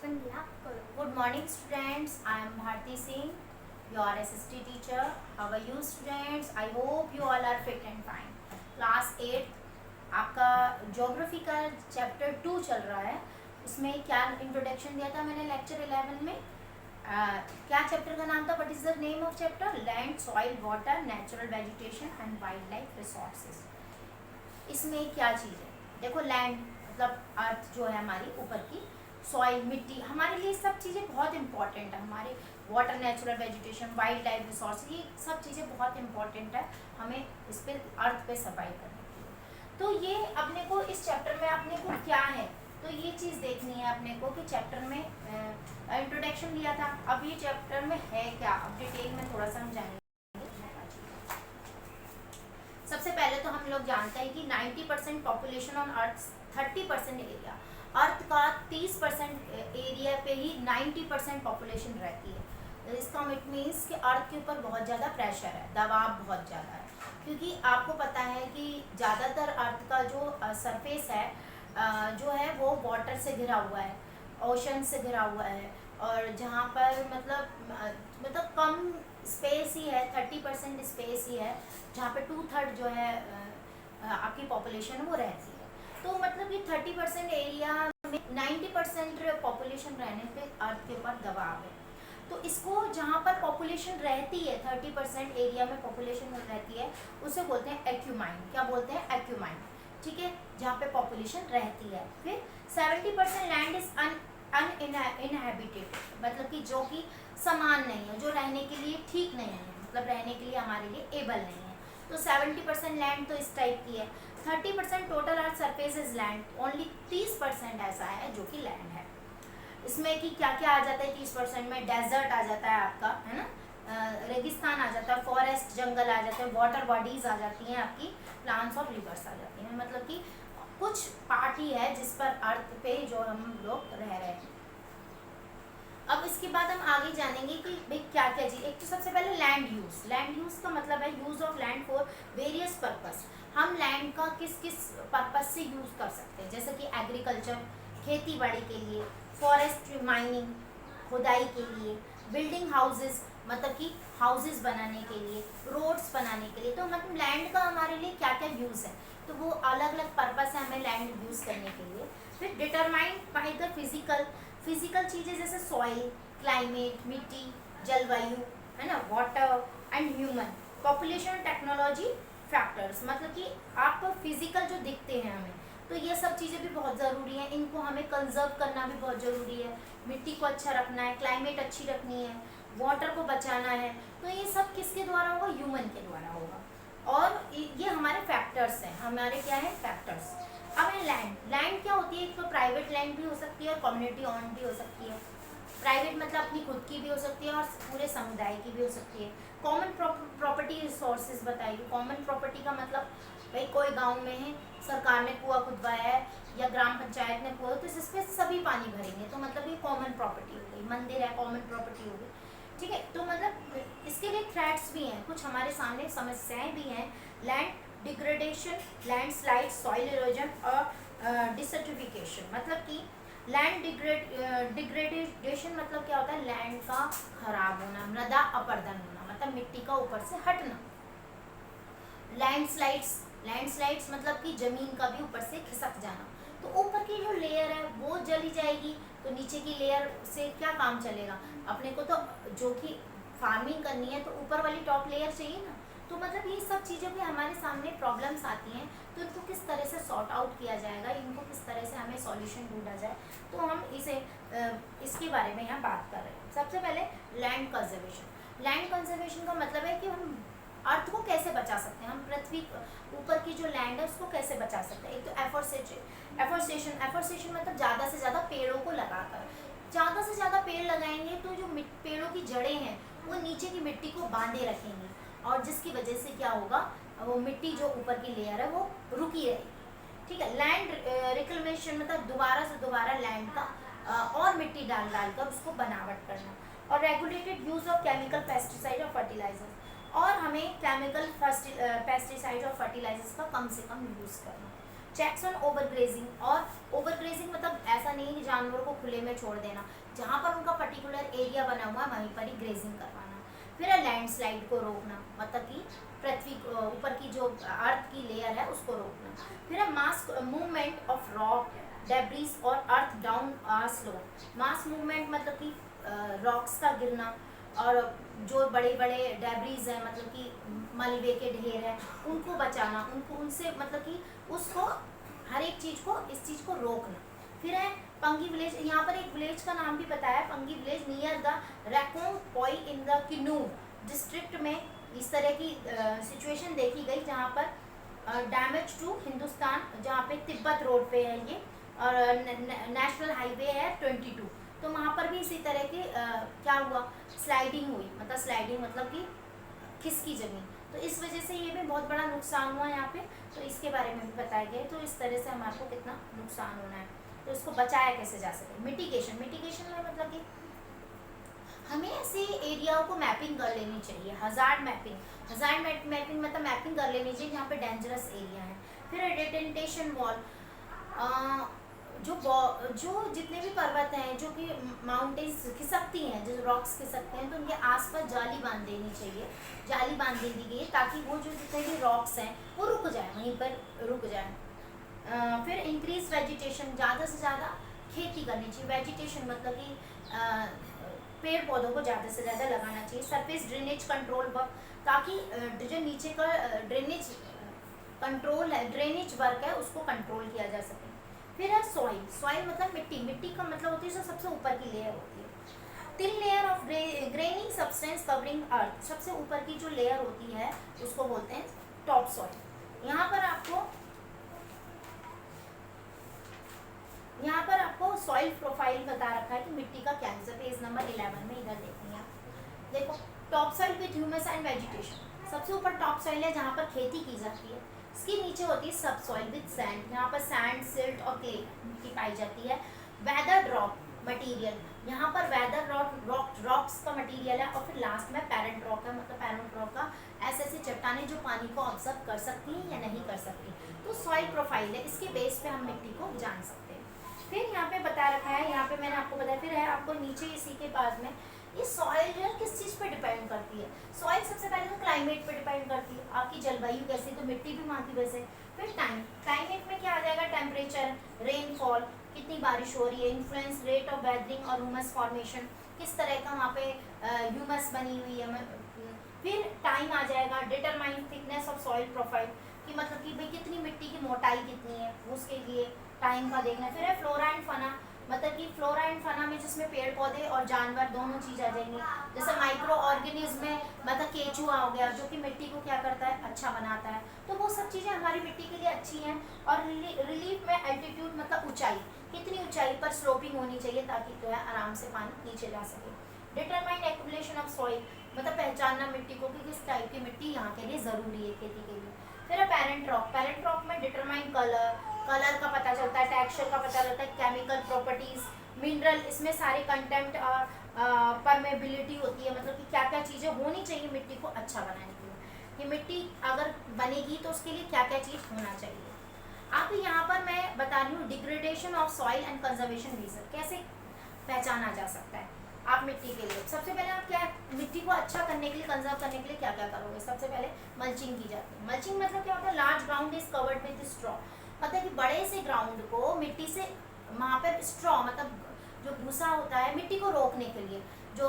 Good morning students, I am Bharti Singh, your SST teacher. How are you students? I hope you all are fit and fine. Class 8 आपका geography का chapter 2 चल रहा है. इसमें क्या introduction दिया था मैंने लेक्चर 11 में. क्या चैप्टर का नाम था? What is the name of chapter? Land, soil, water, natural vegetation and wild life resources. इसमें क्या चीज़ है? देखो, लैंड मतलब अर्थ जो है हमारी ऊपर की, सॉइल मिट्टी, हमारे लिए सब चीज़ें बहुत इंपॉर्टेंट है. हमारे water, natural vegetation, wild life resource, ये सब चीज़ें बहुत इंपॉर्टेंट है हमें इस पे अर्थ पे सर्वाइव करने के लिए. तो ये अपने को इस चैप्टर में अपने को क्या है, तो ये चीज़ देखनी है अपने को कि चैप्टर में इंट्रोडक्शन दिया था. अब ये चैप्टर में है क्या, अब डिटेल में थोड़ा सा हम जानेंगे. सबसे पहले तो हम लोग जानते हैं कि 90% पॉपुलेशन ऑन अर्थ, 30% एरिया, अर्थ का 30% एरिया पे ही 90% पॉपुलेशन रहती है. इसका इट मीन्स कि अर्थ के ऊपर बहुत ज़्यादा प्रेशर है, दबाव बहुत ज़्यादा है. क्योंकि आपको पता है कि ज़्यादातर अर्थ का जो सरफेस है जो है वो वाटर से घिरा हुआ है, ओशन से घिरा हुआ है. और जहाँ पर मतलब कम स्पेस ही है, 30% स्पेस ही है जहाँ पे 2/3 जो है आपकी पॉपुलेशन वो रहती है. तो मतलब कि 30% एरिया में 90% पॉपुलेशन रहने पे अर्थ के ऊपर दबाव है. तो इसको जहाँ पर पॉपुलेशन रहती है, 30% एरिया में पॉपुलेशन रहती है, उसे बोलते हैं एक्यूमाइन. क्या बोलते हैं? एक्यूमाइन. ठीक है, जहाँ पे पॉपुलेशन रहती है. फिर 70% लैंड इज अनइनहैबिटेड, मतलब कि जो कि समान नहीं है, जो रहने के लिए ठीक नहीं है, मतलब रहने के लिए हमारे लिए एबल नहीं है. तो 70% लैंड तो इस टाइप की है. 30% total earth surface is land, only 30% ऐसा है जो कि लैंड है. इसमें कि क्या क्या आ जाता है 30% में? डेजर्ट आ जाता है आपका, है ना, रेगिस्तान आ जाता है, फॉरेस्ट जंगल आ जाते हैं, वाटर बॉडीज आ जाती हैं आपकी, प्लांट्स और रिवर्स आ जाती हैं. मतलब कि कुछ पार्ट ही है जिस पर अर्थ पे जो हम लोग रह रहे हैं. अब इसके बाद हम आगे जानेंगे कि भाई क्या क्या चीज़. एक तो सबसे पहले लैंड यूज़. लैंड यूज़ का मतलब है use of land for various purpose. हम लैंड का किस किस पर्पस से यूज़ कर सकते हैं, जैसे कि एग्रीकल्चर, खेती बाड़ी के लिए, फॉरेस्ट माइनिंग, खुदाई के लिए, बिल्डिंग हाउसेस, मतलब कि हाउसेस बनाने के लिए, रोड्स बनाने के लिए. तो मतलब लैंड का हमारे लिए क्या क्या यूज़ है, तो वो अलग अलग पर्पस है हमें लैंड यूज़ करने के लिए. फिर डिटरमाइंड बाय द फिजिकल चीज़ें जैसे सॉइल, क्लाइमेट, मिट्टी, जलवायु, है ना, water and human, population, technology factors. मतलब कि आप फिजिकल जो दिखते हैं हमें, तो ये सब चीज़ें भी बहुत ज़रूरी हैं. इनको हमें कंजर्व करना भी बहुत ज़रूरी है. मिट्टी को अच्छा रखना है, क्लाइमेट अच्छी रखनी है, वाटर को बचाना है. तो ये सब किसके द्वारा होगा? ह्यूमन के द्वारा होगा. और ये हमारे फैक्टर्स हैं. हमारे क्या है? फैक्टर्स. अब है लैंड क्या होती है? एक तो प्राइवेट लैंड भी हो सकती है और कम्युनिटी ऑन भी हो सकती है. प्राइवेट मतलब अपनी खुद की भी हो सकती है और पूरे समुदाय की भी हो सकती है. कॉमन प्रॉपर्टी रिसोर्सेज बताइए. कॉमन प्रॉपर्टी का मतलब भाई कोई गांव में है, सरकार ने कुआं खुदवाया है या ग्राम पंचायत ने कुआं, तो इस पे सभी पानी भरेंगे, तो मतलब ये कॉमन प्रॉपर्टी हो गई. मंदिर है, कॉमन प्रॉपर्टी हो गई. ठीक है, तो मतलब इसके लिए थ्रेट्स भी हैं, कुछ हमारे सामने समस्याएं भी हैं. Land degradation, landslide, soil erosion और डिसर्टिफिकेशन. मतलब कि लैंड डिग्रेडेशन मतलब क्या होता है? लैंड का खराब होना, मृदा अपरदन होना, मतलब मिट्टी का ऊपर से हटना. लैंडस्लाइड्स मतलब कि जमीन का भी ऊपर से खिसक जाना. तो ऊपर की जो लेयर है वो जली जाएगी, तो नीचे की लेयर से क्या काम चलेगा? अपने को तो जो कि फार्मिंग करनी है तो ऊपर वाली टॉप लेयर चाहिए ना. तो मतलब ये सब चीज़ों की हमारे सामने प्रॉब्लम्स आती हैं, तो इनको किस तरह से सॉर्ट आउट किया जाएगा, इनको किस तरह से हमें सॉल्यूशन ढूंढा जाए, तो हम इसके बारे में यहाँ बात कर रहे हैं. सबसे पहले लैंड कंजर्वेशन. लैंड कंजर्वेशन का मतलब है कि हम अर्थ को कैसे बचा सकते हैं, हम पृथ्वी ऊपर की जो लैंड है उसको कैसे बचा सकते हैं. एक तो एफोरेस्टेशन मतलब ज़्यादा से ज़्यादा पेड़ों को लगाकर. ज़्यादा से ज़्यादा पेड़ लगाएंगे तो जो पेड़ों की जड़ें हैं वो नीचे की मिट्टी को बांधे रखेंगी, और जिसकी वजह से क्या होगा, वो मिट्टी जो ऊपर की लेयर है वो रुकी रहेगी. ठीक है. लैंड रिक्लेमेशन मतलब दोबारा से दोबारा लैंड का और मिट्टी डाल कर उसको बनावट करना. और regulated use of chemical, pesticide और फर्टिलाइजर्स, और हमें केमिकल पेस्टिसाइड और फर्टिलाइजर्स का कम से कम यूज़ करना. चेक्स ऑन ओवरग्रेजिंग, और ओवरग्रेजिंग मतलब ऐसा नहीं कि जानवरों को खुले में छोड़ देना, जहाँ पर उनका पर्टिकुलर एरिया बना हुआ है वहीं पर ही ग्रेजिंग करवाना। फिर है लैंडस्लाइड को रोकना, मतलब कि पृथ्वी ऊपर की जो अर्थ की लेयर है उसको रोकना। फिर है mass movement of rock debris और earth down slow. Mass movement मतलब कि रॉक्स का गिरना, और जो बड़े बड़े डेब्रीज हैं मतलब कि मलबे के ढेर हैं उनको बचाना, उनको उनसे मतलब कि उसको हर एक चीज़ को इस चीज़ को रोकना। फिर है पंगी विलेज, यहाँ पर एक विलेज का नाम भी बताया, Pangi village near the Reckong Peo in the Kinnaur district में इस तरह की सिचुएशन देखी गई, जहाँ पर डैमेज टू हिंदुस्तान, जहाँ पे तिब्बत रोड पे है ये, और नेशनल हाईवे है 22, तो वहाँ पर भी इसी तरह के क्या हुआ, स्लाइडिंग हुई, मतलब स्लाइडिंग मतलब कि खिसकी जमीन, तो इस वजह से ये भी बहुत बड़ा नुकसान हुआ यहाँ पे, तो इसके बारे में भी बताया गया। तो इस तरह से हमारे को कितना नुकसान होना है, तो इसको बचाया कैसे जा सके। मिटिगेशन, मिटिगेशन में मतलब कि हमें ऐसे एरियाओं को मैपिंग कर लेनी चाहिए, हजार्ड मैपिंग, हजार्ड मैपिंग मतलब मैपिंग कर लेनी चाहिए जहाँ पे डेंजरस एरिया है। फिर डेटेंटेशन वॉल, जो जितने भी पर्वत हैं जो कि माउंटेन्स खिसकती हैं, जो रॉक्स खिसकते हैं, तो उनके आसपास जाली बांध देनी चाहिए, जाली बांध दी गई ताकि वो जो जितने भी रॉक्स हैं वो रुक जाए, वहीं पर रुक जाए। फिर इंक्रीज वेजिटेशन, ज़्यादा से ज़्यादा खेती करनी चाहिए। वेजिटेशन मतलब कि पेड़ पौधों को ज़्यादा से ज़्यादा लगाना चाहिए। सरफेस ड्रेनेज कंट्रोल वर्क, ताकि जो नीचे का ड्रेनेज कंट्रोल है, ड्रेनेज वर्क है, उसको कंट्रोल किया जा सके। फिर है सॉइल, सॉइल मतलब मिट्टी, मिट्टी का मतलब होती है जो सबसे ऊपर की लेयर होती है। Thin layer of graining substance covering earth, सबसे ऊपर की जो लेयर होती है उसको बोलते हैं टॉप सॉइल। यहाँ पर आपको सॉइल प्रोफाइल बता रखा है कि मिट्टी का क्या है, पेज नंबर 11 में इधर देखेंगे आप। देखो top soil with humus and vegetation, सबसे ऊपर टॉप सॉइल है जहाँ पर खेती की जाती है। इसके नीचे होती है सब सॉइल विथ सैंड, यहाँ पर सैंड, सिल्ट और क्ले मिट्टी पाई जाती है। वेदर रॉक मटीरियल, यहाँ पर वेदर रॉक्स का मटीरियल है। और फिर लास्ट में पैरेंट रॉक है, मतलब पैरेंट रॉक का ऐसे चट्टानें जो पानी को ऑब्जर्व कर सकती हैं या नहीं कर सकती। तो सॉइल प्रोफाइल है, इसके बेस पे हम मिट्टी को जान सकते हैं। फिर यहाँ पे बता रखा है, यहाँ पे मैंने आपको बताया। फिर है आपको नीचे इसी के बाद में ये सॉइल जो है किस चीज़ पे डिपेंड करती है। सॉइल सबसे पहले तो क्लाइमेट पे डिपेंड करती है, आपकी जलवायु कैसी, तो मिट्टी भी वहाँ की वैसे। फिर टाइम, क्लाइमेट में क्या आ जाएगा, टेम्परेचर, रेनफॉल, कितनी बारिश हो रही है, इन्फ्लुएंस रेट ऑफ वेदरिंग और ह्यूमस फॉर्मेशन, किस तरह का वहाँ पे ह्यूमस बनी हुई है। फिर टाइम आ जाएगा, determine thickness of soil profile, कि मतलब कि भाई कितनी मिट्टी की मोटाई कितनी है, उसके लिए टाइम का देखना। फिर है फ्लोरा एंड फना, मतलब कि फ्लोरा एंड फना में जिसमें पेड़ पौधे और जानवर दोनों चीज़ आ जाएंगी। जैसे माइक्रो ऑर्गेनिज्म में मतलब केचुआ हो गया जो कि मिट्टी को क्या करता है, अच्छा बनाता है, तो वो सब चीज़ें हमारी मिट्टी के लिए अच्छी हैं। और रिलीफ में एल्टीट्यूड मतलब ऊंचाई, कितनी ऊंचाई पर स्लोपिंग होनी चाहिए ताकि जो है आराम से पानी नीचे जा सके। डिटरमाइन एक्यूमुलेशन ऑफ सॉइल, मतलब पहचानना मिट्टी को कि किस टाइप की मिट्टी यहाँ के लिए ज़रूरी है खेती के लिए। फिर है पेरेंट रॉक, पेरेंट रॉक में डिटरमाइन कलर का पता चलता है, टेक्सचर का पता चलता है, केमिकल प्रॉपर्टीज, मिनरल, इसमें सारे कंटेंट और परमेबिलिटी होती है, मतलब कि क्या क्या चीज़ें होनी चाहिए मिट्टी को अच्छा बनाने के लिए, कि मिट्टी अगर बनेगी तो उसके लिए क्या क्या चीज़ होना चाहिए। अब यहाँ पर मैं बता रही हूँ degradation of soil and conservation region, कैसे पहचाना जा सकता है आप मिट्टी के लिए। सबसे पहले आप क्या मिट्टी को अच्छा करने के लिए, कंजर्व करने के लिए क्या क्या करोगे। सबसे पहले मल्चिंग की जाती है। मल्चिंग मतलब क्या होता है, large ground is covered with straw, मतलब कि बड़े से ग्राउंड को मिट्टी से वहाँ पर स्ट्रॉ मतलब जो भूसा होता है मिट्टी को रोकने के लिए, जो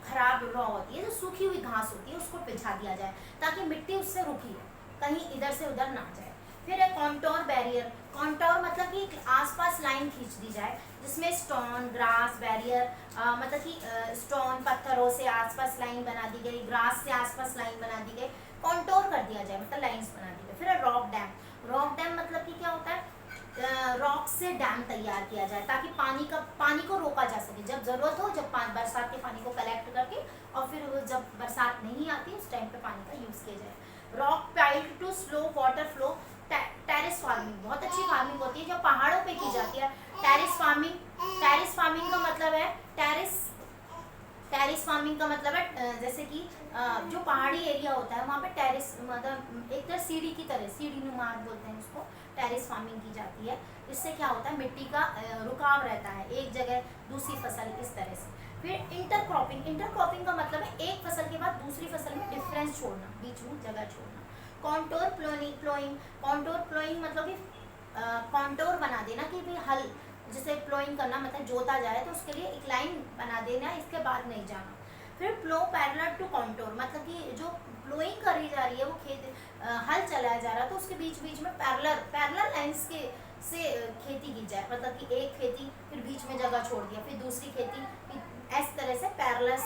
खराब रॉ होती है, जो सूखी हुई घास होती है उसको बिछा दिया जाए ताकि मिट्टी उससे रुकी है, कहीं इधर से उधर ना जाए। फिर है कॉन्टोर बैरियर, कॉन्टोर मतलब कि आसपास लाइन खींच दी जाए जिसमें स्टोन, ग्रास, बैरियर मतलब कि स्टोन पत्थरों से आसपास लाइन बना दी गई, ग्रास से आसपास लाइन बना दी गई, कॉन्टोर कर दिया जाए मतलब लाइंस बना दी गई। फिर है रॉक डैम, रॉक डैम मतलब कि क्या होता है, रॉक से डैम तैयार किया जाए ताकि पानी को रोका जा सके, जब ज़रूरत हो, जब बरसात के पानी को कलेक्ट करके, और फिर जब बरसात नहीं आती उस टाइम पे पानी का यूज़ किया जाए। Rock piled to slow water flow, terrace farming बहुत अच्छी फार्मिंग होती है जो पहाड़ों पे की जाती है। टेरेस फार्मिंग का मतलब है टेरेस फार्मिंग का मतलब है जैसे कि जो पहाड़ी एरिया होता है वहाँ पे टेरेस, मतलब एक तरह सीढ़ी की तरह, सीढ़ी नुमा बोलते हैं उसको, टेरेस फार्मिंग की जाती है। इससे क्या होता है, मिट्टी का रुकाव रहता है, एक जगह दूसरी फसल इस तरह से। फिर इंटरक्रॉपिंग, इंटरक्रॉपिंग का मतलब है एक फसल के बाद दूसरी फसल में डिफरेंस छोड़ना, बीच में जगह छोड़ना। कॉन्टोर प्लोइंग, कॉन्टोर प्लोइंग मतलब कि कॉन्टोर बना देना कि भाई हल, जैसे प्लोइंग करना मतलब जोता जाए तो उसके लिए एक लाइन बना देना, इसके बाद नहीं जाना। फिर प्लो पैरेलल टू कॉन्टोर, मतलब कि जो प्लोइंग करी जा रही है वो खेत हल चलाया जा रहा है तो उसके बीच बीच में पैरेलल लाइंस के से खेती की जाए, मतलब कि एक खेती फिर बीच में जगह छोड़ दिया, फिर दूसरी खेती, इस तरह से पैरेलल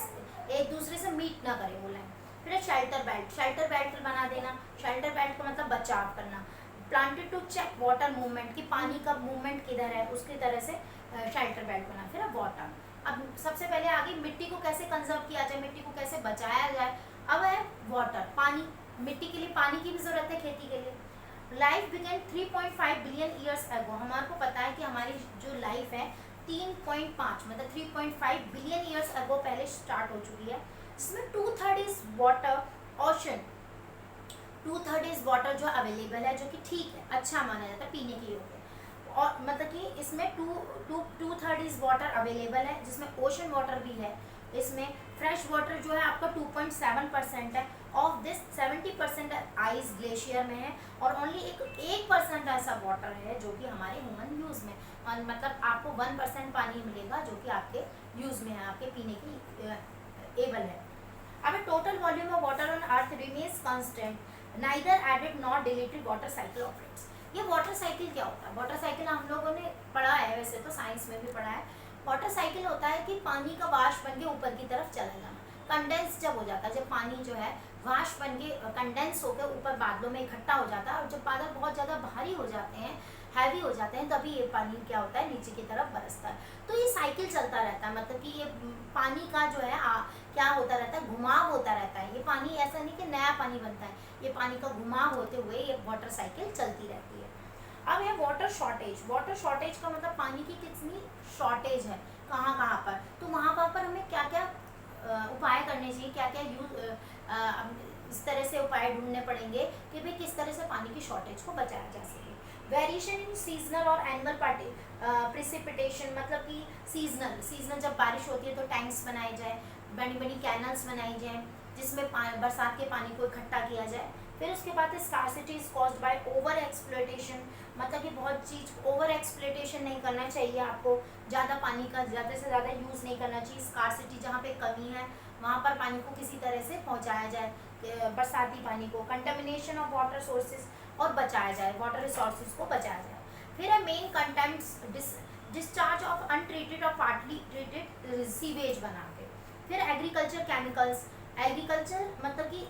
एक दूसरे से मीट ना करे वो लाइन। फिर शेल्टर बेल्ट, शेल्टर बेल्ट बना देना, शेल्टर बेल्ट का मतलब बचाव करना। Planted to check water movement, कि पानी का मूवमेंट किधर है, उसकी तरह से शेल्टर बेल्ट बना। फिर अब वाटर, अब सबसे पहले आगे मिट्टी को कैसे कंजर्व किया जाए, मिट्टी को कैसे बचाया जाए। अब है वाटर, पानी, मिट्टी के लिए पानी की भी जरूरत है खेती के लिए। Life began 3.5 billion years ago, हमारे को पता है कि हमारी जो लाइफ है 3.5 मतलब 3.5 बिलियन ईयर्स अगो पहले स्टार्ट हो चुकी है। इसमें 2/3 is water, ocean, 2/3 is water जो अवेलेबल है, जो कि ठीक है, अच्छा माना जाता है पीने के योग्य। और मतलब कि इसमें 2/3 इज वाटर अवेलेबल है, जिसमें ओशन वाटर भी है। इसमें फ्रेश वाटर जो है आपका 2.7% है। ऑफ दिस 70% आइस ग्लेशियर में है, और ओनली 1% ऐसा वाटर है जो कि हमारे ह्यूमन यूज़ में, और मतलब आपको 1% पानी मिलेगा जो कि आपके यूज़ में है, आपके पीने की एबल है। अब total volume of water on earth remains constant, neither added not deleted, water cycle operates. ये वाटर साइकिल क्या होता है? वाटर साइकिल हम लोगों ने पढ़ा है, वैसे तो साइंस में भी पढ़ा है। वाटर साइकिल होता है कि पानी का वाष्प बन के ऊपर की तरफ चला जाना, कंडेंस जब हो जाता है, जब पानी जो है वाष्प बन के कंडेंस होकर ऊपर बादलों में इकट्ठा हो जाता है, और जब बादल बहुत ज़्यादा भारी हो जाते हैं, हैवी हो जाते हैं, तभी ये पानी क्या होता है, नीचे की तरफ बरसता है। तो ये साइकिल चलता रहता है, मतलब कि ये पानी का जो है क्या होता रहता है, घुमाव होता रहता है। ये पानी ऐसा नहीं कि नया पानी बनता है, ये पानी का घुमाव होते हुए ये वाटर साइकिल चलती रहती है। अब है वाटर शॉर्टेज, वाटर शॉर्टेज का मतलब पानी की कितनी शॉर्टेज है, कहाँ कहाँ पर, तो वहाँ पर हमें क्या क्या उपाय करने चाहिए, क्या क्या इस तरह से उपाय ढूंढने पड़ेंगे कि भाई किस तरह से पानी की शॉर्टेज को बचाया जा सके। वेरिएशन इन सीजनल और एनुअल प्रिसिपिटेशन, मतलब कि सीजनल जब बारिश होती है तो टैंक्स बनाए जाए, बड़ी बड़ी कैनल्स बनाई जाए जिसमें बरसात के पानी को इकट्ठा किया जाए। फिर उसके बाद scarcity is caused by over exploitation, मतलब कि बहुत चीज़ ओवर एक्सप्लॉयटेशन नहीं करना चाहिए, आपको ज़्यादा पानी का ज़्यादा से ज़्यादा यूज़ नहीं करना चाहिए। स्कार्सिटी जहाँ पे कमी है वहाँ पर पानी को किसी तरह से पहुँचाया जाए, बरसाती पानी को। कंटेमिनेशन ऑफ वाटर सोर्सेज, और बचाया जाए, वाटर रिसोर्सेज को बचाया जाए। फिर है main contents, discharge of untreated और पार्टली ट्रीटेड सीवेज बना के। फिर एग्रीकल्चर केमिकल्स, एग्रीकल्चर मतलब कि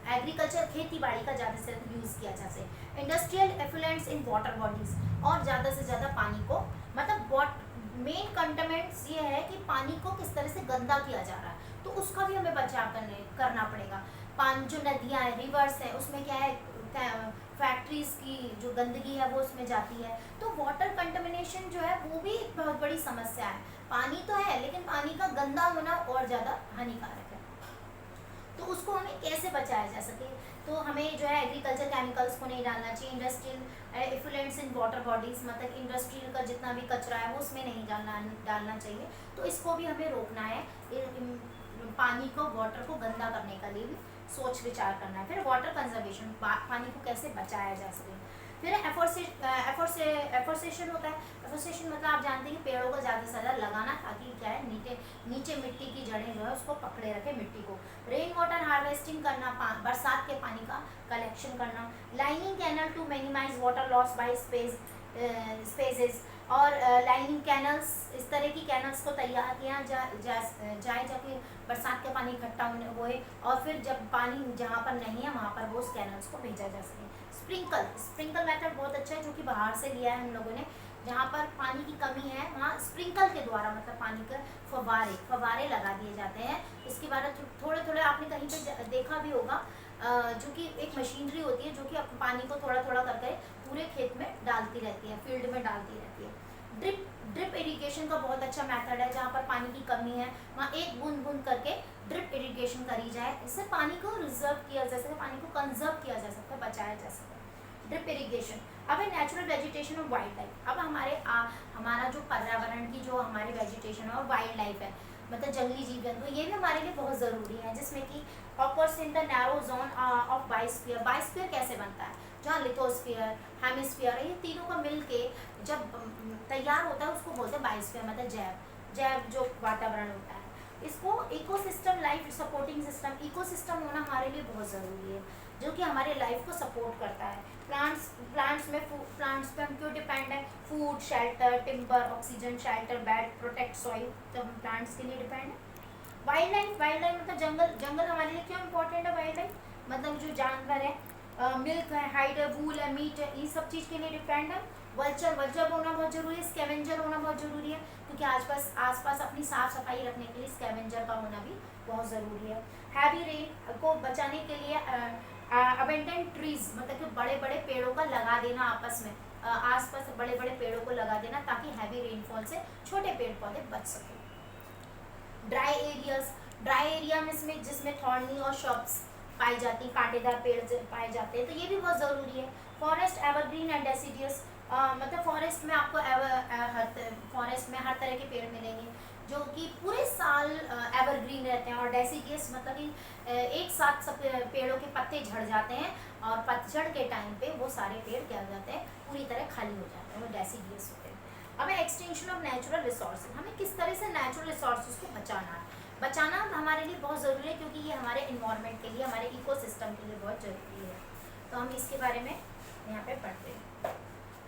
एग्रीकल्चर खेती बाड़ी का ज़्यादा से ज़्यादा यूज़ किया जा सके। Industrial effluents in water bodies, और ज़्यादा से ज़्यादा पानी को, मतलब मेन कंटेमेंट्स ये है कि पानी को किस तरह से गंदा किया जा रहा है, तो उसका भी हमें बचाव करना पड़ेगा। पानी जो नदियाँ हैं, रिवर्स हैं, उसमें क्या है, फैक्ट्रीज की जो गंदगी है वो उसमें जाती है, तो वाटर कंटेमिनेशन जो है वो भी एक बहुत बड़ी समस्या है। पानी तो है लेकिन पानी का गंदा होना और ज़्यादा हानिकारक है, तो उसको हमें कैसे बचाया जा सके, तो हमें जो है एग्रीकल्चर केमिकल्स को नहीं डालना चाहिए। Industrial effluents in water bodies, मतलब इंडस्ट्रियल का जितना भी कचरा है वो उसमें नहीं डालना चाहिए, तो इसको भी हमें रोकना है। पानी को, वाटर को गंदा करने का लिए भी सोच विचार करना है। फिर वाटर कंजर्वेशन, पानी को कैसे बचाया जा सके। फिर एफोर्सेशन होता है। एफोर्सेशन मतलब आप जानते हैं कि पेड़ों को ज़्यादा से ज़्यादा लगाना, ताकि क्या है, नीचे मिट्टी की जड़ें जो है उसको पकड़े रखे मिट्टी को। रेन वाटर हार्वेस्टिंग करना, बरसात के पानी का कलेक्शन करना। Lining canal to minimise water loss by spaces, और लाइनिंग कैनल्स, इस तरह की कैनल्स को तैयार किया जाए जाके बरसात के पानी इकट्ठा होए, और फिर जब पानी जहाँ पर नहीं है वहाँ पर वो उस कैनल्स को भेजा जा सके। स्प्रिंकल मेथड बहुत अच्छा है, जो कि बाहर से लिया है हम लोगों ने। जहाँ पर पानी की कमी है वहाँ स्प्रिंकल के द्वारा, मतलब पानी के फव्वारे लगा दिए जाते हैं। इसके बारे में थोड़े थोड़े आपने कहीं पे देखा भी होगा, जो कि एक मशीनरी होती है जो कि पानी को थोड़ा थोड़ा करके पूरे खेत में डालती रहती है, फील्ड में डालती रहती है। ड्रिप इरिगेशन का बहुत अच्छा मेथड है, जहाँ पर पानी की कमी है वहाँ एक बूंद बूंद करके ड्रिप इरिगेशन करी जाए, इससे पानी को रिजर्व किया जा सके, पानी को कंजर्व किया जा सकता है, बचाया जा सके। Drip irrigation. अब है नेचुरल वेजिटेशन और वाइल्ड लाइफ। अब हमारा जो पर्यावरण की जो हमारी वेजिटेशन है और वाइल्ड लाइफ है, मतलब जंगली जीव जंतु, ये भी हमारे लिए बहुत ज़रूरी है, जिसमें कि occurs in the narrow zone of biosphere. Biosphere कैसे बनता है, जहाँ लिथोस्फीयर, हेमिस्फीयर, ये तीनों का मिल के जब तैयार होता है उसको बोलते हैं बायोस्फीयर, मतलब जैव जो वातावरण होता है। इसको ecosystem, life supporting system, ecosystem होना हमारे लिए बहुत ज़रूरी है, जो कि हमारे लाइफ को सपोर्ट करता है। प्लांट्स पे हम क्यों डिपेंड है, food, shelter, timber, oxygen, shelter, bed, protect soil, तो हम प्लांट्स के लिए डिपेंड है। वाइल्ड लाइफ मतलब जंगल हमारे लिए क्यों इम्पोर्टेंट है। वाइल्ड लाइफ मतलब जो जानवर है, मिल्क है, हाइड है, वूल है, मीट है, ये सब चीज़ के लिए डिपेंड है। वल्चर होना बहुत जरूरी है, स्कैवेंजर होना बहुत जरूरी है, क्योंकि आसपास अपनी साफ सफाई रखने के लिए स्कैवेंजर का होना भी बहुत ज़रूरी है। हैवी रेन को बचाने के लिए अबेंडेंट ट्रीज, मतलब कि बड़े बड़े पेड़ों का लगा देना, आपस में आसपास बड़े बड़े पेड़ों को लगा देना, ताकि हैवी रेनफॉल से छोटे पेड़ पौधे बच सकें। ड्राई एरिया में जिसमें थॉर्नी और शॉप्स पाई जाती, कांटेदार पेड़ पाए जाते हैं, तो ये भी बहुत ज़रूरी है। फॉरेस्ट एवरग्रीन एंड डेसिडियस, मतलब फॉरेस्ट में आपको फॉरेस्ट में हर तरह के पेड़ मिलेंगे जो कि पूरे साल एवरग्रीन रहते हैं, और डेसिडियस मतलब कि एक साथ सब पेड़ों के पत्ते झड़ जाते हैं, और पतझड़ के टाइम पे वो सारे पेड़ क्या हो जाते हैं, पूरी तरह खाली हो जाते हैं, वो डेसिडियस होते हैं। अब एक्सटेंशन ऑफ नेचुरल रिसोर्सेज, हमें किस तरह से नेचुरल रिसोर्सेज को बचाना हमारे लिए बहुत ज़रूरी है, क्योंकि ये हमारे इन्वायरमेंट के लिए, हमारे इकोसिस्टम के लिए बहुत ज़रूरी है। तो हम इसके बारे में यहाँ पे पढ़ते हैं।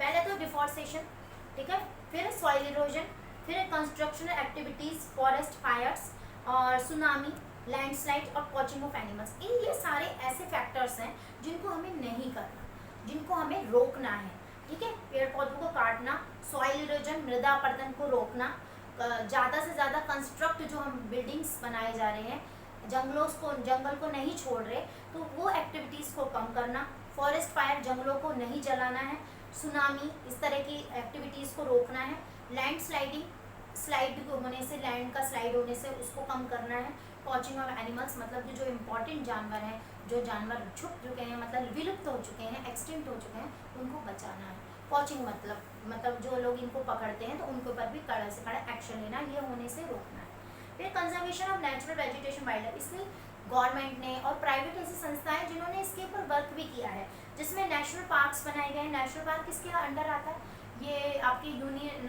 पहले तो डिफॉरेस्टेशन, ठीक है, फिर सॉइल इरोजन, फिर कंस्ट्रक्शनल एक्टिविटीज़, फॉरेस्ट फायर्स और सुनामी, लैंडस्लाइड और पॉचिंग ऑफ एनिमल्स। ये सारे ऐसे फैक्टर्स हैं जिनको हमें नहीं करना, जिनको हमें रोकना है, ठीक है। पेड़ पौधों को काटना, सॉइल इरोजन, मृदा अपरदन को रोकना, ज़्यादा से ज़्यादा कंस्ट्रक्ट जो हम बिल्डिंग्स बनाए जा रहे हैं, जंगल को नहीं छोड़ रहे, तो वो एक्टिविटीज़ को कम करना। फॉरेस्ट फायर, जंगलों को नहीं जलाना है। सुनामी, इस तरह की एक्टिविटीज़ को रोकना है। लैंड स्लाइड होने से, लैंड का स्लाइड होने से उसको कम करना है। पॉचिंग ऑफ एनिमल्स, मतलब कि जो इम्पोर्टेंट जानवर हैं, जो जानवर छुप चुके हैं, मतलब विलुप्त हो चुके हैं, एक्सटिंक्ट हो चुके हैं, उनको बचाना है। पॉचिंग मतलब जो लोग इनको पकड़ते हैं तो उनके ऊपर भी कड़ा से कड़ा एक्शन लेना, ये होने से रोकना है। फिर conservation of natural vegetation wild life, इसलिए गवर्नमेंट ने और प्राइवेट ऐसी संस्थाएं जिन्होंने इसके ऊपर वर्क भी किया है, जिसमें नेशनल पार्क्स बनाए गए हैं। नेशनल पार्क किसके अंडर आता है, ये आपकी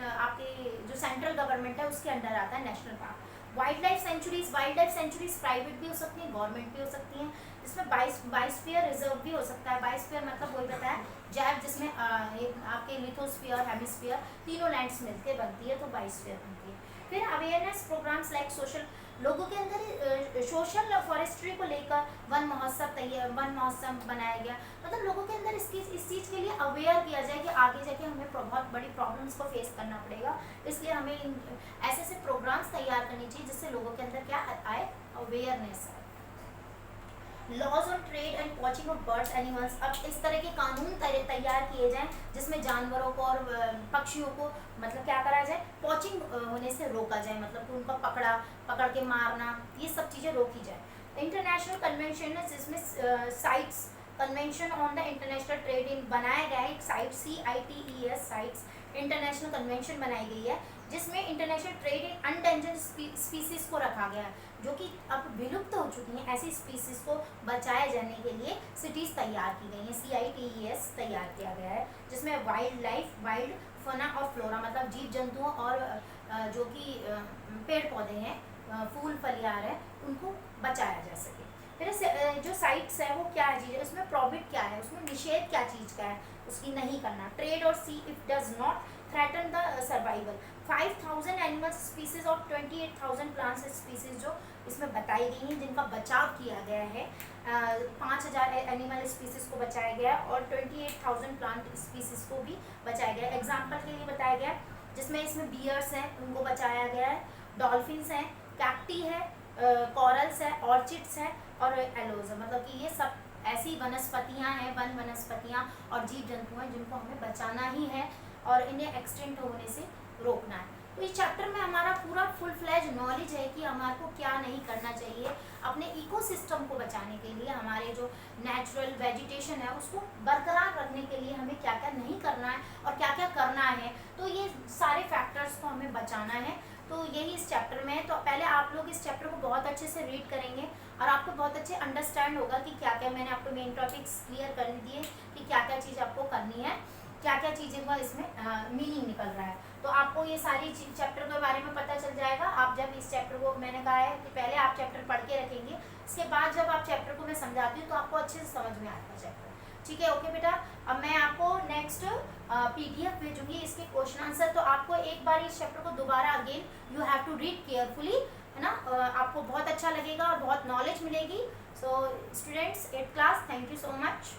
आपके जो सेंट्रल गवर्नमेंट है उसके अंडर आता है national park. Wild life sanctuaries private भी हो सकती हैं, गवर्नमेंट भी हो सकती हैं, जिसमें बायोस्फीयर रिजर्व भी हो सकता है। बायोस्फीयर मतलब वही बताया, जैव, जिसमें आपके लिथोस्फीयर, हेमिस्फीयर, तीनों लैंड्स मिलकर बनती है, तो बायोस्फीयर बनती है। फिर अवेयरनेस प्रोग्राम्स लाइक सोशल, लोगों के अंदर सोशल फॉरेस्ट्री को लेकर वन महोत्सव बनाया गया, मतलब लोगों के अंदर इस चीज़ के लिए अवेयर किया जाए कि आगे जाके हमें बहुत बड़ी प्रॉब्लम्स को फेस करना पड़ेगा, इसलिए हमें ऐसे प्रोग्राम्स तैयार करनी चाहिए जिससे लोगों के अंदर क्या आए, अवेयरनेस आए। Laws on trade and poaching of birds animals, अब इस तरह के कानून तैयार किए जाएं जिसमें जानवरों को और पक्षियों को मतलब क्या करा जाए, पॉचिंग होने से रोका जाए, मतलब कि उनका पकड़ के मारना, ये सब चीज़ें रोकी जाए। इंटरनेशनल कन्वेंशन है जिसमें sites, convention on the international trade in बनाया गया है, एक site CITES sites international convention बनाई गई है, जिसमें इंटरनेशनल ट्रेड इन अनडेंजर्ड स्पीसीज को रखा गया है, जो कि अब विलुप्त हो चुकी हैं, ऐसी स्पीसीज को बचाए जाने के लिए सिटीज़ तैयार की गई हैं, CITES तैयार किया गया है, जिसमें वाइल्ड लाइफ, वाइल्ड फौना और फ्लोरा, मतलब जीव जंतुओं और जो कि पेड़ पौधे हैं, फूल फलियार है, उनको बचाया जा सके। फिर जो साइट्स है वो क्या है चीज़ है, उसमें प्रॉफिट क्या है, उसमें निषेध क्या चीज़ का है, उसकी नहीं करना। ट्रेड और see if does not threaten the survival. 5000 animal species और 28,000 प्लांट्स स्पीसीज जो इसमें बताई गई हैं, जिनका बचाव किया गया है। 5000 एनिमल स्पीसीज को बचाया गया और 28,000 प्लांट स्पीसीज को भी बचाया गया। एग्जाम्पल के लिए बताया गया, जिसमें इसमें बियर्स हैं, उनको बचाया गया है, डॉल्फिन्स हैं, कैक्टी है, कॉरल्स है, ऑर्चिड्स हैं और एलोज, मतलब कि ये सब ऐसी वनस्पतियाँ हैं, वनस्पतियाँ और जीव जंतु हैं जिनको हमें बचाना ही है और इन्हें एक्सटिंक्ट होने से रोकना है। तो इस चैप्टर में हमारा पूरा फुल फ्लैज नॉलेज है कि हमारे को क्या नहीं करना चाहिए अपने इकोसिस्टम को बचाने के लिए, हमारे जो नेचुरल वेजिटेशन है उसको बरकरार रखने के लिए हमें क्या क्या नहीं करना है और क्या क्या करना है। तो ये सारे फैक्टर्स को हमें बचाना है, तो यही इस चैप्टर में है। तो पहले आप लोग इस चैप्टर को बहुत अच्छे से रीड करेंगे और आपको बहुत अच्छे अंडरस्टैंड होगा कि क्या क्या, मैंने आपको मेन टॉपिक्स क्लियर कर दिए कि क्या क्या चीज़ आपको करनी है, क्या क्या चीज़ें का इसमें मीनिंग निकल रहा है। तो आपको ये सारी चैप्टर के बारे में पता चल जाएगा। आप जब इस चैप्टर को, मैंने कहा है कि पहले आप चैप्टर पढ़ के रखेंगे, इसके बाद जब आप चैप्टर को मैं समझाती हूँ तो आपको अच्छे से समझ में आएगा चैप्टर। ठीक है, ओके बेटा। अब मैं आपको नेक्स्ट PDF भेजूंगी इसके क्वेश्चन आंसर, तो आपको एक बार इस चैप्टर को दोबारा again you have to read carefully, है ना। आपको बहुत अच्छा लगेगा और बहुत नॉलेज मिलेगी। So students, 8th class, thank you so much.